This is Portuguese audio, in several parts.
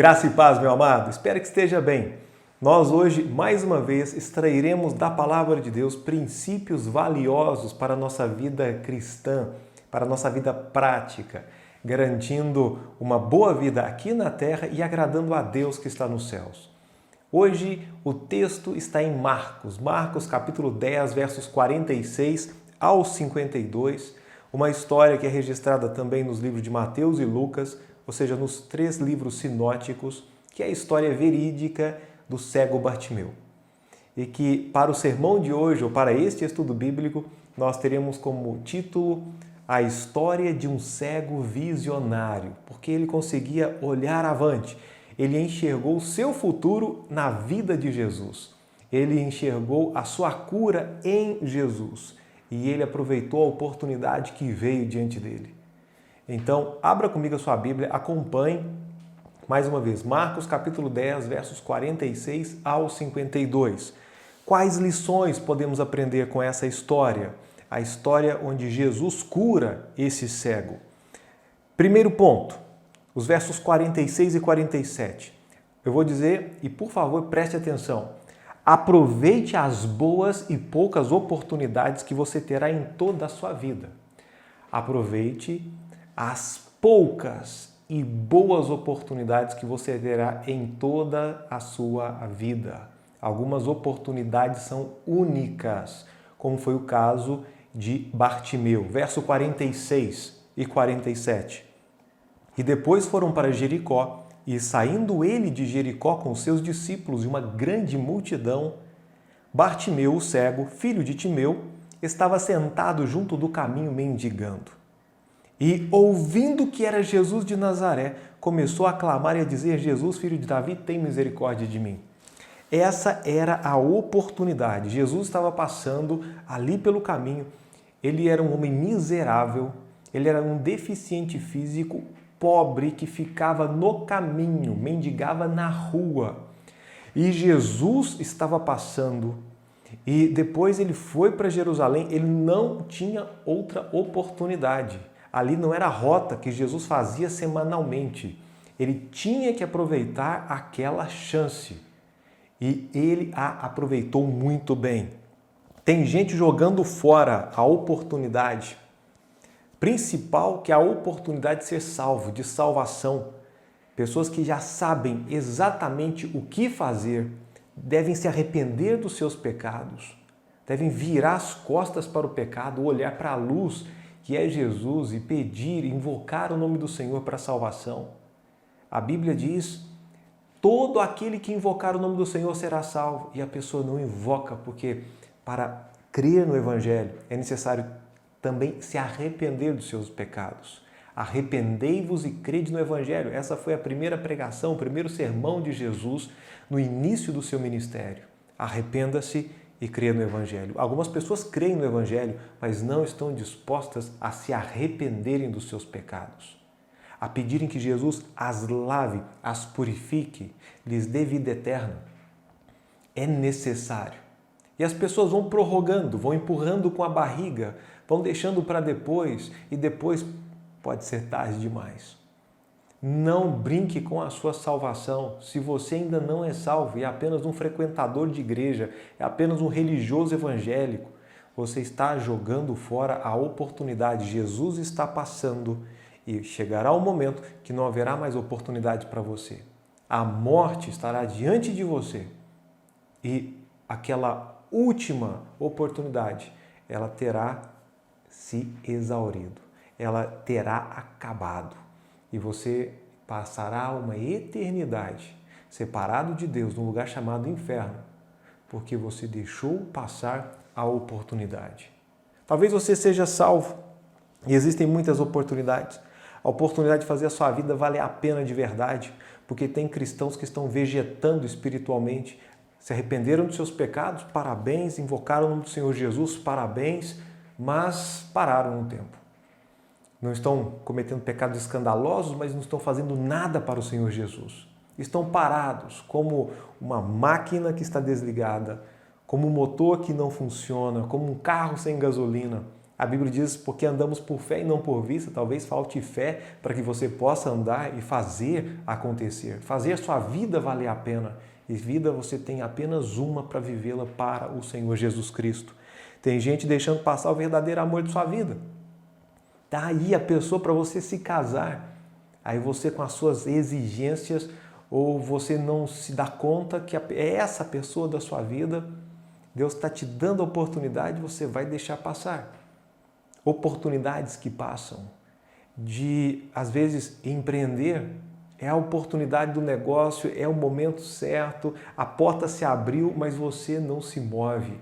Graça e paz, meu amado. Espero que esteja bem. Nós hoje, mais uma vez, extrairemos da Palavra de Deus princípios valiosos para a nossa vida cristã, para a nossa vida prática, garantindo uma boa vida aqui na terra e agradando a Deus que está nos céus. Hoje o texto está em Marcos capítulo 10, versos 46 ao 52, uma história que é registrada também nos livros de Mateus e Lucas, ou seja, nos 3 livros sinóticos, que é a história verídica do cego Bartimeu. E que para o sermão de hoje, ou para este estudo bíblico, nós teremos como título a história de um cego visionário, porque ele conseguia olhar avante, ele enxergou o seu futuro na vida de Jesus, ele enxergou a sua cura em Jesus e ele aproveitou a oportunidade que veio diante dele. Então, abra comigo a sua Bíblia, acompanhe mais uma vez, Marcos capítulo 10, versos 46 ao 52. Quais lições podemos aprender com essa história? A história onde Jesus cura esse cego. Primeiro ponto, os versos 46 e 47. Eu vou dizer, e por favor preste atenção, aproveite as boas e poucas oportunidades que você terá em toda a sua vida. Aproveite as poucas e boas oportunidades que você terá em toda a sua vida. Algumas oportunidades são únicas, como foi o caso de Bartimeu. Verso 46 e 47. E depois foram para Jericó, e saindo ele de Jericó com seus discípulos e uma grande multidão, Bartimeu, o cego, filho de Timeu, estava sentado junto do caminho mendigando. E, ouvindo que era Jesus de Nazaré, começou a clamar e a dizer: Jesus, filho de Davi, tem misericórdia de mim. Essa era a oportunidade. Jesus estava passando ali pelo caminho. Ele era um homem miserável, ele era um deficiente físico, pobre, que ficava no caminho, mendigava na rua. E Jesus estava passando. E depois ele foi para Jerusalém, ele não tinha outra oportunidade. Ali não era a rota que Jesus fazia semanalmente. Ele tinha que aproveitar aquela chance. E ele a aproveitou muito bem. Tem gente jogando fora a oportunidade principal, que é a oportunidade de ser salvo, de salvação. Pessoas que já sabem exatamente o que fazer, devem se arrepender dos seus pecados, devem virar as costas para o pecado, olhar para a luz que é Jesus e pedir, invocar o nome do Senhor para a salvação. A Bíblia diz: todo aquele que invocar o nome do Senhor será salvo. E a pessoa não invoca porque para crer no Evangelho é necessário também se arrepender dos seus pecados. Arrependei-vos e crede no Evangelho. Essa foi a primeira pregação, o primeiro sermão de Jesus no início do seu ministério. Arrependa-se e crê no Evangelho. Algumas pessoas creem no Evangelho, mas não estão dispostas a se arrependerem dos seus pecados, a pedirem que Jesus as lave, as purifique, lhes dê vida eterna. É necessário. E as pessoas vão prorrogando, vão empurrando com a barriga, vão deixando para depois, e depois pode ser tarde demais. Não brinque com a sua salvação. Se você ainda não é salvo e é apenas um frequentador de igreja, é apenas um religioso evangélico, você está jogando fora a oportunidade. Jesus está passando e chegará um momento que não haverá mais oportunidade para você. A morte estará diante de você e aquela última oportunidade, ela terá se exaurido, ela terá acabado. E você passará uma eternidade separado de Deus num lugar chamado inferno, porque você deixou passar a oportunidade. Talvez você seja salvo e existem muitas oportunidades. A oportunidade de fazer a sua vida valer a pena de verdade, porque tem cristãos que estão vegetando espiritualmente, se arrependeram dos seus pecados, parabéns, invocaram o nome do Senhor Jesus, parabéns, mas pararam no tempo. Não estão cometendo pecados escandalosos, mas não estão fazendo nada para o Senhor Jesus. Estão parados, como uma máquina que está desligada, como um motor que não funciona, como um carro sem gasolina. A Bíblia diz, porque andamos por fé e não por vista, talvez falte fé para que você possa andar e fazer acontecer, fazer sua vida valer a pena. E vida você tem apenas uma para vivê-la para o Senhor Jesus Cristo. Tem gente deixando passar o verdadeiro amor de sua vida. Tá aí a pessoa para você se casar. Aí você com as suas exigências, ou você não se dá conta que é essa pessoa da sua vida, Deus está te dando a oportunidade, você vai deixar passar. Oportunidades que passam. De, às vezes, empreender, é a oportunidade do negócio, é o momento certo, a porta se abriu, mas você não se move.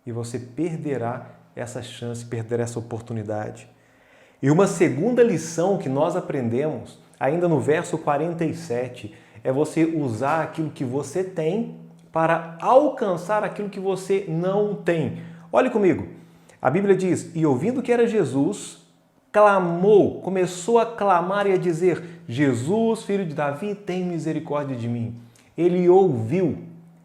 E você perderá essa chance, perderá essa oportunidade. E uma segunda lição que nós aprendemos, ainda no verso 47, é você usar aquilo que você tem para alcançar aquilo que você não tem. Olhe comigo, a Bíblia diz, e ouvindo que era Jesus, clamou, começou a clamar e a dizer, Jesus, filho de Davi, tem misericórdia de mim. Ele ouviu,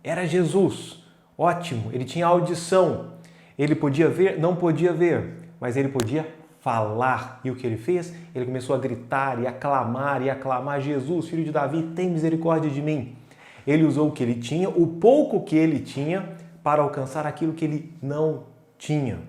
era Jesus, ótimo, ele tinha audição, ele podia ver, não podia ver, mas ele podia falar. E o que ele fez? Ele começou a gritar e a clamar, Jesus, filho de Davi, tem misericórdia de mim. Ele usou o que ele tinha, o pouco que ele tinha, para alcançar aquilo que ele não tinha.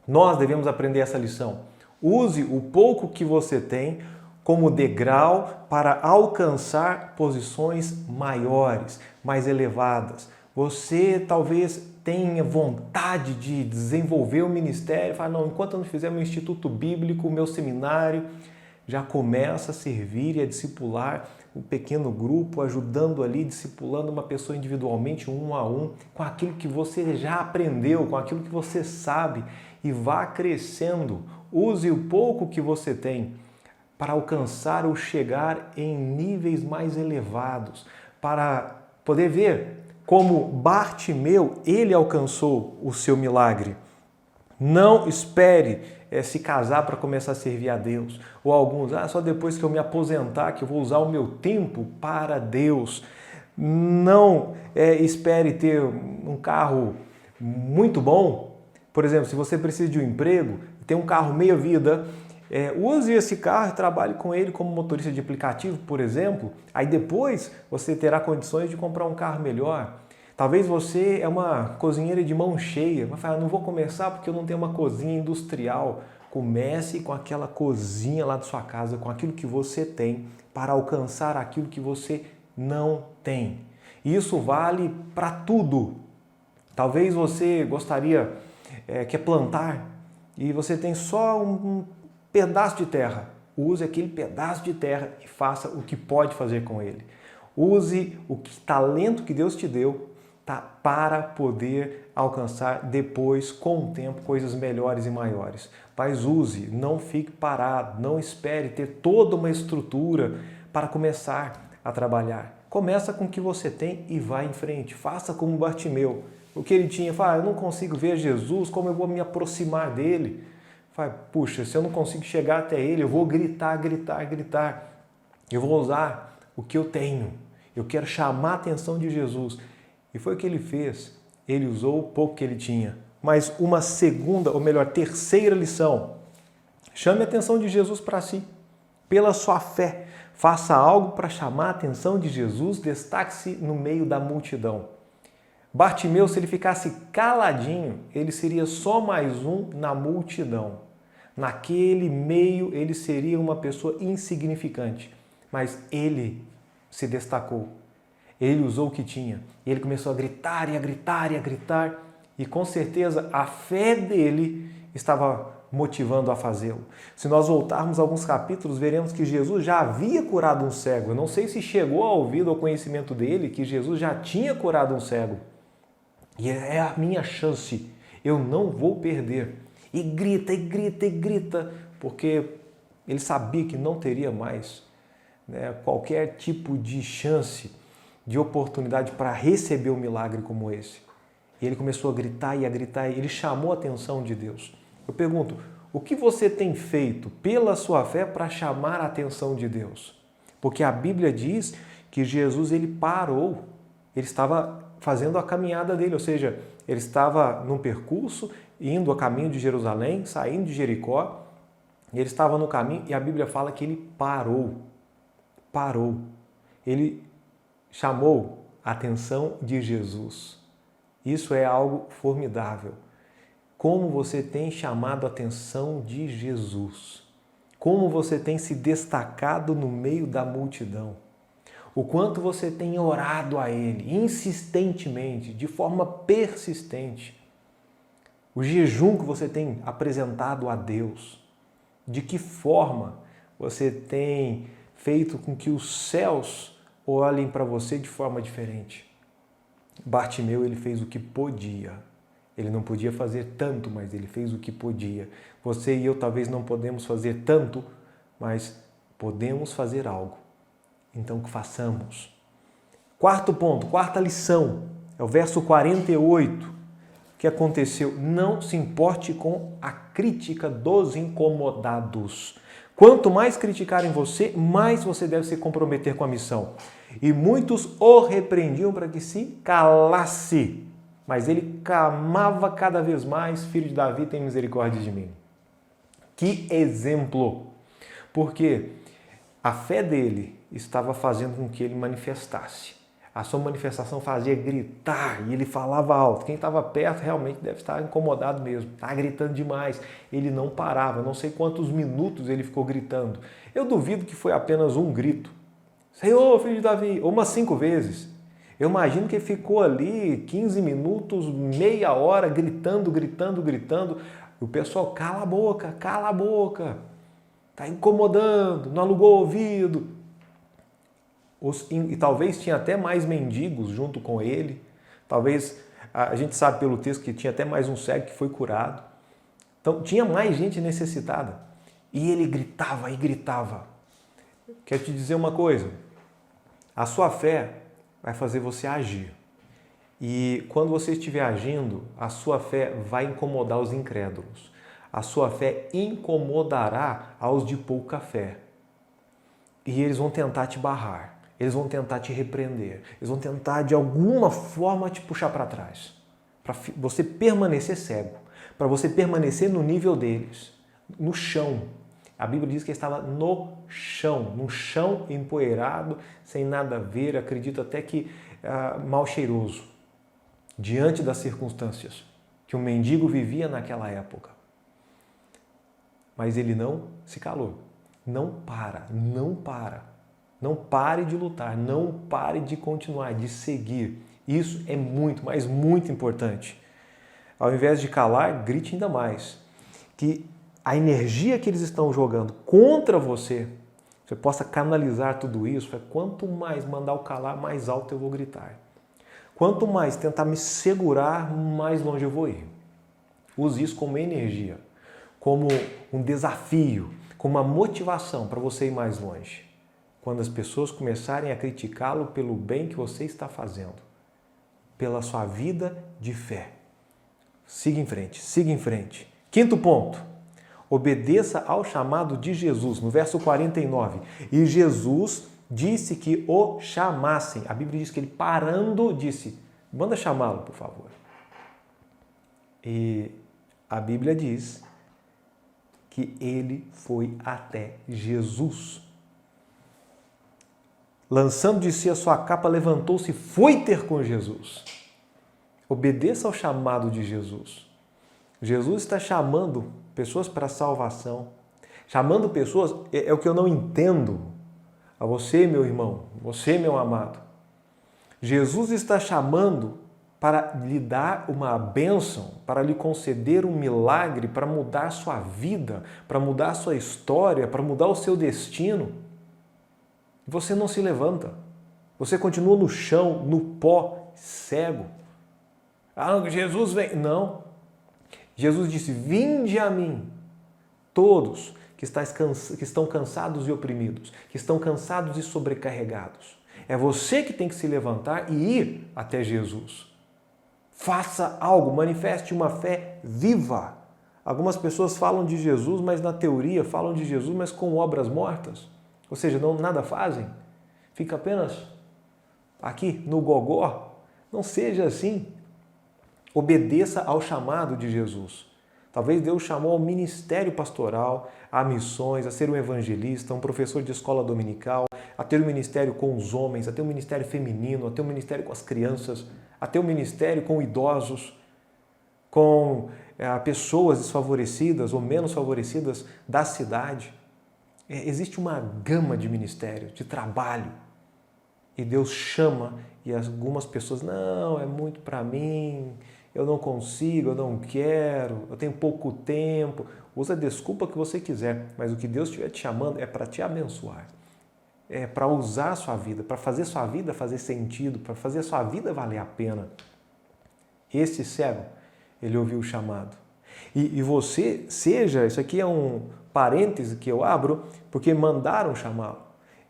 Nós devemos aprender essa lição. Use o pouco que você tem como degrau para alcançar posições maiores, mais elevadas. Você talvez tenha vontade de desenvolver o ministério, fala, não, enquanto eu não fizer meu instituto bíblico, meu seminário, já começa a servir e a discipular um pequeno grupo, ajudando ali, discipulando uma pessoa individualmente, um a um, com aquilo que você já aprendeu, com aquilo que você sabe, e vá crescendo. Use o pouco que você tem para alcançar ou chegar em níveis mais elevados, para poder ver como Bartimeu, ele alcançou o seu milagre. Não espere se casar para começar a servir a Deus. Ou alguns, só depois que eu me aposentar que eu vou usar o meu tempo para Deus. Não espere ter um carro muito bom. Por exemplo, se você precisa de um emprego, tem um carro meia vida, use esse carro e trabalhe com ele como motorista de aplicativo, por exemplo. Aí depois você terá condições de comprar um carro melhor. Talvez você é uma cozinheira de mão cheia, mas fala, não vou começar porque eu não tenho uma cozinha industrial. Comece com aquela cozinha lá da sua casa, com aquilo que você tem, para alcançar aquilo que você não tem. Isso vale para tudo. Talvez você gostaria, quer plantar, e você tem só um pedaço de terra. Use aquele pedaço de terra e faça o que pode fazer com ele. Use o talento que Deus te deu para poder alcançar depois, com o tempo, coisas melhores e maiores. Mas use, não fique parado, não espere ter toda uma estrutura para começar a trabalhar. Começa com o que você tem e vai em frente. Faça como Bartimeu. O que ele tinha, fala, eu não consigo ver Jesus, como eu vou me aproximar dele? Fala, puxa, se eu não consigo chegar até ele, eu vou gritar. Eu vou usar o que eu tenho. Eu quero chamar a atenção de Jesus. E foi o que ele fez. Ele usou o pouco que ele tinha. Mas uma segunda, ou melhor, terceira lição. Chame a atenção de Jesus para si. Pela sua fé. Faça algo para chamar a atenção de Jesus. Destaque-se no meio da multidão. Bartimeu, se ele ficasse caladinho, ele seria só mais um na multidão. Naquele meio, ele seria uma pessoa insignificante. Mas ele se destacou. Ele usou o que tinha. Ele começou a gritar. E com certeza a fé dele estava motivando a fazê-lo. Se nós voltarmos a alguns capítulos, veremos que Jesus já havia curado um cego. Eu não sei se chegou ao ouvido ou conhecimento dele que Jesus já tinha curado um cego. E é a minha chance. Eu não vou perder. E grita, porque ele sabia que não teria mais qualquer tipo de chance, de oportunidade para receber um milagre como esse. E ele começou a gritar, ele chamou a atenção de Deus. Eu pergunto, o que você tem feito pela sua fé para chamar a atenção de Deus? Porque a Bíblia diz que Jesus, ele parou, ele estava fazendo a caminhada dele, ou seja, ele estava num percurso indo a caminho de Jerusalém, saindo de Jericó, e ele estava no caminho e a Bíblia fala que ele parou. Ele chamou a atenção de Jesus. Isso é algo formidável. Como você tem chamado a atenção de Jesus? Como você tem se destacado no meio da multidão? O quanto você tem orado a Ele insistentemente, de forma persistente? O jejum que você tem apresentado a Deus? De que forma você tem feito com que os céus olhem para você de forma diferente? Bartimeu, ele fez o que podia. Ele não podia fazer tanto, mas ele fez o que podia. Você e eu talvez não podemos fazer tanto, mas podemos fazer algo. Então, que façamos. Quarto ponto, quarta lição, é o verso 48. O que aconteceu? Não se importe com a crítica dos incomodados. Quanto mais criticarem você, mais você deve se comprometer com a missão. E muitos o repreendiam para que se calasse. Mas ele clamava cada vez mais: Filho de Davi, tem misericórdia de mim. Que exemplo! Porque a fé dele estava fazendo com que ele manifestasse. A sua manifestação fazia gritar e ele falava alto. Quem estava perto realmente deve estar incomodado mesmo. Está gritando demais. Ele não parava. Não sei quantos minutos ele ficou gritando. Eu duvido que foi apenas um grito. Senhor, Filho de Davi, ou umas 5 vezes. Eu imagino que ele ficou ali 15 minutos, meia hora, gritando. E o pessoal, cala a boca. Está incomodando, não alugou o ouvido. E talvez tinha até mais mendigos junto com ele. Talvez, a gente sabe pelo texto que tinha até mais um cego que foi curado. Então tinha mais gente necessitada. E ele gritava e gritava. Quero te dizer uma coisa. A sua fé vai fazer você agir. E quando você estiver agindo, a sua fé vai incomodar os incrédulos. A sua fé incomodará aos de pouca fé. E eles vão tentar te barrar. Eles vão tentar te repreender. Eles vão tentar, de alguma forma, te puxar para trás. Para você permanecer cego. Para você permanecer no nível deles. No chão. A Bíblia diz que ele estava no chão empoeirado, sem nada a ver, acredito até que mal cheiroso, diante das circunstâncias que o mendigo vivia naquela época. Mas ele não se calou. Não para. Não pare de lutar, não pare de continuar, de seguir. Isso é muito, mas muito importante. Ao invés de calar, grite ainda mais. Que a energia que eles estão jogando contra você, você possa canalizar tudo isso. Quanto mais mandar o calar, mais alto eu vou gritar. Quanto mais tentar me segurar, mais longe eu vou ir. Use isso como energia, como um desafio, como uma motivação para você ir mais longe. Quando as pessoas começarem a criticá-lo pelo bem que você está fazendo, pela sua vida de fé. Siga em frente. Quinto ponto. Obedeça ao chamado de Jesus, no verso 49. E Jesus disse que o chamassem. A Bíblia diz que ele, parando, disse: manda chamá-lo, por favor. E a Bíblia diz que ele foi até Jesus. Lançando de si a sua capa, levantou-se e foi ter com Jesus. Obedeça ao chamado de Jesus. Jesus está chamando pessoas para a salvação. Chamando pessoas, é o que eu não entendo. A você, meu irmão, você, meu amado. Jesus está chamando para lhe dar uma bênção, para lhe conceder um milagre, para mudar a sua vida, para mudar a sua história, para mudar o seu destino. Você não se levanta. Você continua no chão, no pó, cego. Jesus vem. Não. Jesus disse: vinde a mim, todos que estão cansados e oprimidos, que estão cansados e sobrecarregados. É você que tem que se levantar e ir até Jesus. Faça algo, manifeste uma fé viva. Algumas pessoas falam de Jesus, mas na teoria falam de Jesus, mas com obras mortas. Ou seja, nada fazem. Fica apenas aqui no gogó. Não seja assim. Obedeça ao chamado de Jesus. Talvez Deus chamou ao ministério pastoral, a missões, a ser um evangelista, um professor de escola dominical, a ter um ministério com os homens, a ter um ministério feminino, a ter um ministério com as crianças, a ter um ministério com idosos, com pessoas desfavorecidas ou menos favorecidas da cidade. Existe uma gama de ministérios, de trabalho. E Deus chama e algumas pessoas, não, é muito para mim, eu não consigo, eu não quero, eu tenho pouco tempo. Usa a desculpa que você quiser, mas o que Deus estiver te chamando é para te abençoar. É para usar a sua vida, para fazer a sua vida fazer sentido, para fazer a sua vida valer a pena. Esse cego, ele ouviu o chamado. E você seja, isso aqui é um parêntese que eu abro, porque mandaram chamá-lo.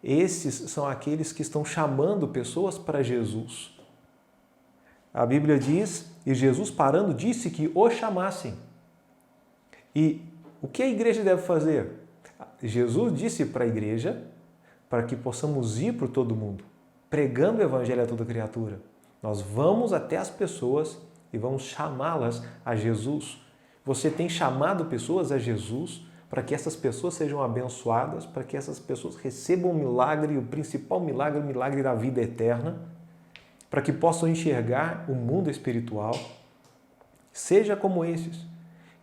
Esses são aqueles que estão chamando pessoas para Jesus. A Bíblia diz, e Jesus parando disse que o chamassem. E o que a igreja deve fazer? Jesus disse para a igreja para que possamos ir por todo mundo, pregando o evangelho a toda criatura. Nós vamos até as pessoas e vamos chamá-las a Jesus. Você tem chamado pessoas a Jesus para que essas pessoas sejam abençoadas, para que essas pessoas recebam o milagre, o principal milagre, o milagre da vida eterna, para que possam enxergar o mundo espiritual. Seja como esses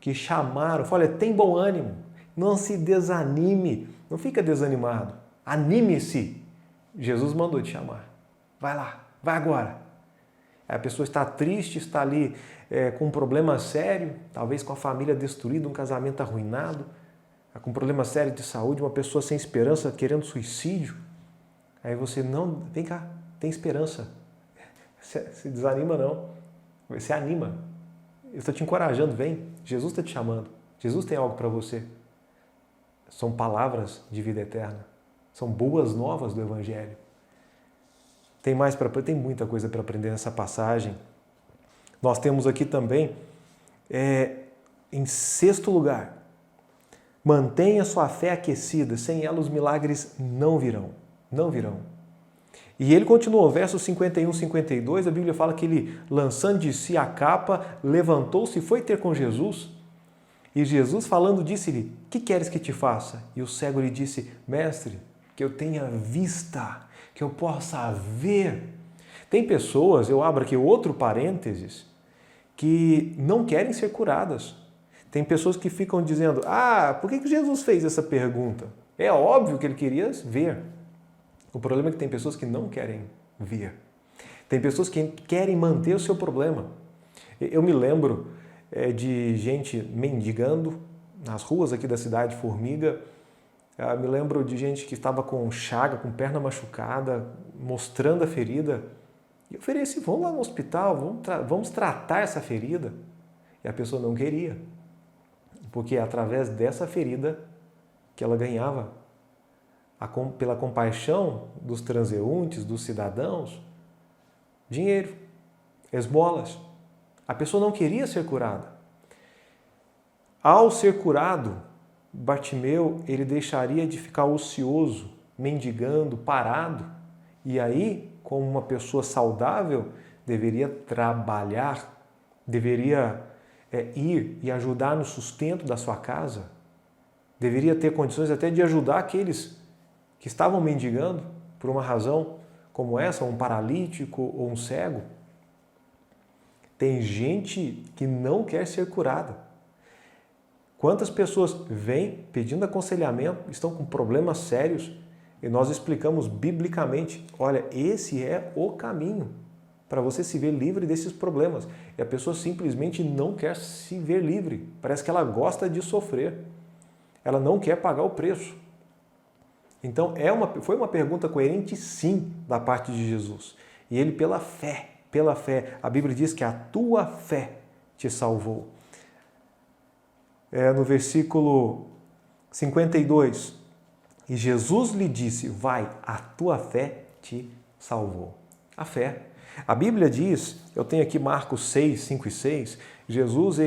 que chamaram, olha, tem bom ânimo, não se desanime, não fica desanimado, anime-se. Jesus mandou te chamar, vai lá, vai agora. A pessoa está triste, está ali com um problema sério, talvez com a família destruída, um casamento arruinado, com um problema sério de saúde, uma pessoa sem esperança, querendo suicídio. Aí você, não, vem cá, tem esperança. Se desanima não, você anima. Eu estou te encorajando, vem, Jesus está te chamando, Jesus tem algo para você. São palavras de vida eterna, são boas novas do Evangelho. Tem muita coisa para aprender nessa passagem. Nós temos aqui também, em sexto lugar, mantenha sua fé aquecida, sem ela os milagres não virão. Não virão. E ele continuou, versos 51 e 52, a Bíblia fala que ele, lançando de si a capa, levantou-se e foi ter com Jesus. E Jesus, falando, disse-lhe, que queres que te faça? E o cego lhe disse, mestre, que eu tenha vista, que eu possa ver. Tem pessoas, eu abro aqui outro parênteses, que não querem ser curadas. Tem pessoas que ficam dizendo, por que Jesus fez essa pergunta? É óbvio que ele queria ver. O problema é que tem pessoas que não querem ver. Tem pessoas que querem manter o seu problema. Eu me lembro de gente mendigando nas ruas aqui da cidade, Formiga. Me lembro de gente que estava com chaga, com perna machucada, mostrando a ferida. E eu ofereci, vamos lá no hospital, vamos tratar essa ferida. E a pessoa não queria. Porque é através dessa ferida que ela ganhava, pela compaixão dos transeuntes, dos cidadãos, dinheiro, esmolas. A pessoa não queria ser curada. Ao ser curado, Bartimeu, ele deixaria de ficar ocioso, mendigando, parado. E aí, como uma pessoa saudável, deveria trabalhar, deveria ir e ajudar no sustento da sua casa, deveria ter condições até de ajudar aqueles que estavam mendigando por uma razão como essa, um paralítico ou um cego. Tem gente que não quer ser curada. Quantas pessoas vêm pedindo aconselhamento, estão com problemas sérios e nós explicamos biblicamente, olha, esse é o caminho para você se ver livre desses problemas. E a pessoa simplesmente não quer se ver livre. Parece que ela gosta de sofrer. Ela não quer pagar o preço. Então, foi uma pergunta coerente, sim, da parte de Jesus. E ele, pela fé, a Bíblia diz que a tua fé te salvou. No versículo 52, e Jesus lhe disse, vai, a tua fé te salvou. A fé. A Bíblia diz, eu tenho aqui Marcos 6, 5 e 6, Jesus,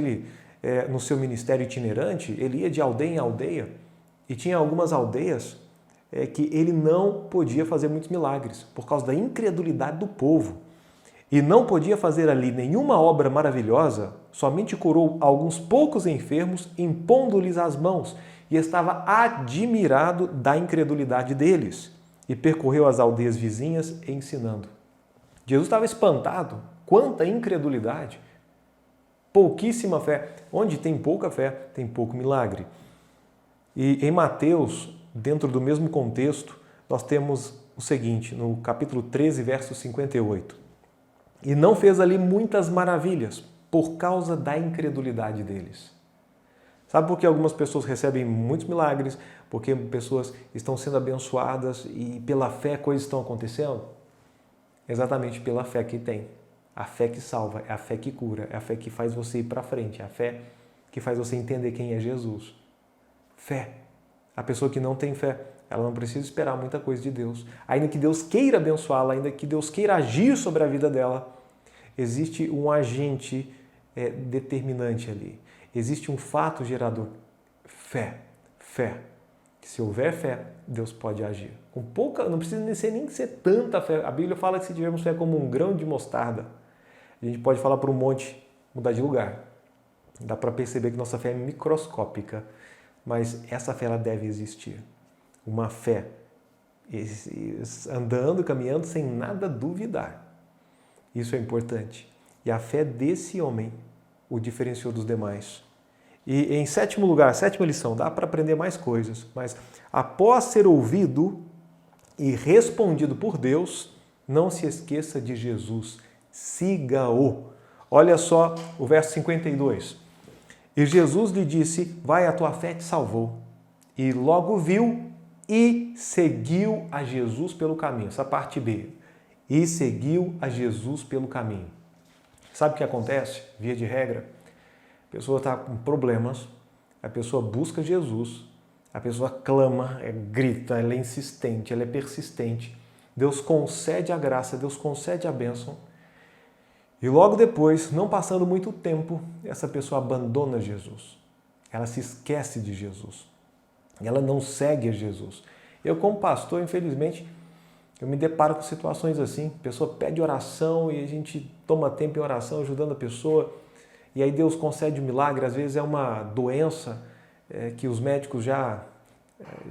no seu ministério itinerante, ele ia de aldeia em aldeia, e tinha algumas aldeias que ele não podia fazer muitos milagres, por causa da incredulidade do povo. e não podia fazer ali nenhuma obra maravilhosa, somente curou alguns poucos enfermos, impondo-lhes as mãos, e estava admirado da incredulidade deles, e percorreu as aldeias vizinhas ensinando. Jesus estava espantado. Quanta incredulidade! Pouquíssima fé. Onde tem pouca fé, tem pouco milagre. E em Mateus, dentro do mesmo contexto, nós temos o seguinte, no capítulo 13, verso 58. E não fez ali muitas maravilhas, por causa da incredulidade deles. Sabe por que algumas pessoas recebem muitos milagres? Porque pessoas estão sendo abençoadas e pela fé coisas estão acontecendo? Exatamente pela fé que tem. A fé que salva, é a fé que cura, é a fé que faz você ir para frente, é a fé que faz você entender quem é Jesus. Fé. A pessoa que não tem fé, ela não precisa esperar muita coisa de Deus. Ainda que Deus queira abençoá-la, ainda que Deus queira agir sobre a vida dela, existe um agente determinante ali. Existe um fato gerador. Fé. Fé. Se houver fé, Deus pode agir. Com pouca, não precisa nem ser tanta fé. A Bíblia fala que se tivermos fé como um grão de mostarda, a gente pode falar para um monte mudar de lugar. Dá para perceber que nossa fé é microscópica, mas essa fé ela deve existir. Uma fé andando, caminhando sem nada duvidar. Isso é importante. E a fé desse homem o diferenciou dos demais. E em sétimo lugar, sétima lição, dá para aprender mais coisas, mas após ser ouvido e respondido por Deus, não se esqueça de Jesus, siga-o. Olha só o verso 52. E Jesus lhe disse, vai, a tua fé te salvou. E logo viu e seguiu a Jesus pelo caminho. Essa parte B. E seguiu a Jesus pelo caminho. Sabe o que acontece? Via de regra, a pessoa está com problemas, a pessoa busca Jesus, a pessoa clama, grita, ela é insistente, ela é persistente. Deus concede a graça, Deus concede a bênção. E logo depois, não passando muito tempo, essa pessoa abandona Jesus. Ela se esquece de Jesus. Ela não segue a Jesus. Eu, como pastor, infelizmente, eu me deparo com situações assim. A pessoa pede oração e a gente toma tempo em oração ajudando a pessoa. E aí Deus concede um milagre. Às vezes é uma doença que os médicos já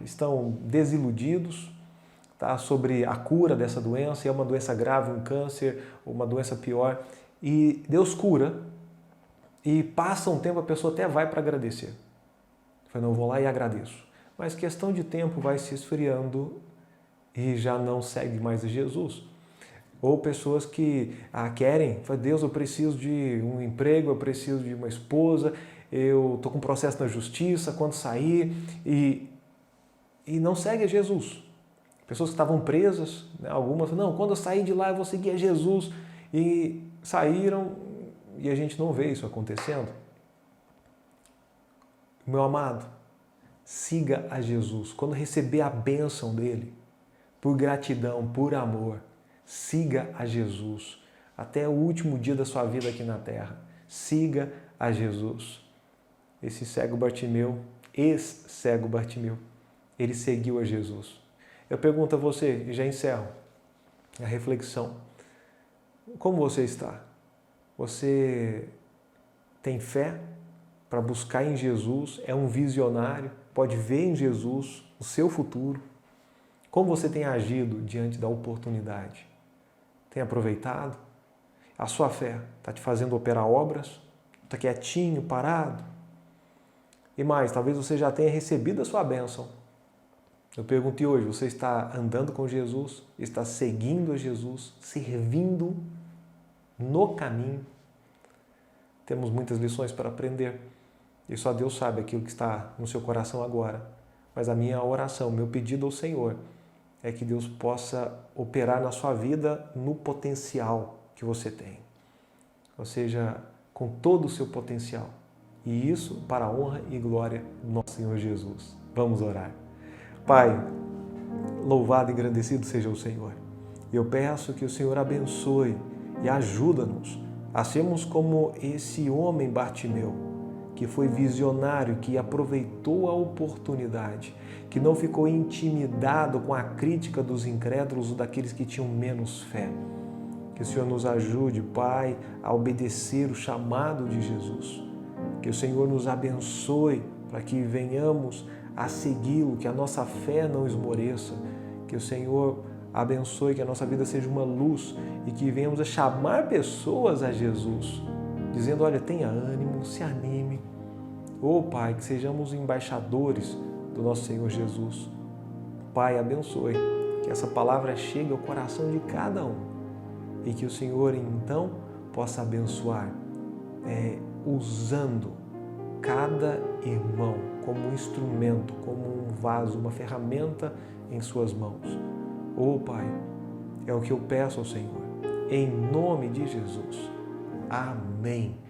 estão desiludidos, tá, sobre a cura dessa doença. É uma doença grave, um câncer, ou uma doença pior. E Deus cura. E passa um tempo, a pessoa até vai para agradecer. Fala, não, eu vou lá e agradeço. Mas questão de tempo vai se esfriando e já não segue mais a Jesus. Ou pessoas que querem, fala, Deus, eu preciso de um emprego, eu preciso de uma esposa, eu estou com um processo na justiça, quando sair, e não segue a Jesus. Pessoas que estavam presas, né, algumas, não, quando eu sair de lá eu vou seguir a Jesus, e saíram e a gente não vê isso acontecendo. Meu amado, siga a Jesus. Quando receber a bênção dele, por gratidão, por amor, siga a Jesus. Até o último dia da sua vida aqui na terra. Siga a Jesus. Esse cego Bartimeu, ex-cego Bartimeu, ele seguiu a Jesus. Eu pergunto a você, e já encerro a reflexão. Como você está? Você tem fé para buscar em Jesus? É um visionário? Pode ver em Jesus o seu futuro? Como você tem agido diante da oportunidade? Tem aproveitado? A sua fé está te fazendo operar obras? Está quietinho, parado? E mais, talvez você já tenha recebido a sua bênção. Eu perguntei hoje, você está andando com Jesus? Está seguindo a Jesus? Servindo no caminho? Temos muitas lições para aprender. E só Deus sabe aquilo que está no seu coração agora. Mas a minha oração, meu pedido ao Senhor é que Deus possa operar na sua vida no potencial que você tem. Ou seja, com todo o seu potencial. E isso para a honra e glória do nosso Senhor Jesus. Vamos orar. Pai, louvado e engrandecido seja o Senhor. Eu peço que o Senhor abençoe e ajuda-nos a sermos como esse homem Bartimeu, que foi visionário, que aproveitou a oportunidade, que não ficou intimidado com a crítica dos incrédulos ou daqueles que tinham menos fé. Que o Senhor nos ajude, Pai, a obedecer o chamado de Jesus. Que o Senhor nos abençoe para que venhamos a segui-lo, que a nossa fé não esmoreça. Que o Senhor abençoe, que a nossa vida seja uma luz e que venhamos a chamar pessoas a Jesus, dizendo, olha, tenha ânimo, se anime. Pai, que sejamos embaixadores do nosso Senhor Jesus. Pai, abençoe, que essa palavra chegue ao coração de cada um e que o Senhor, então, possa abençoar, usando cada irmão como um instrumento, como um vaso, uma ferramenta em suas mãos. Pai, é o que eu peço ao Senhor, em nome de Jesus. Amém.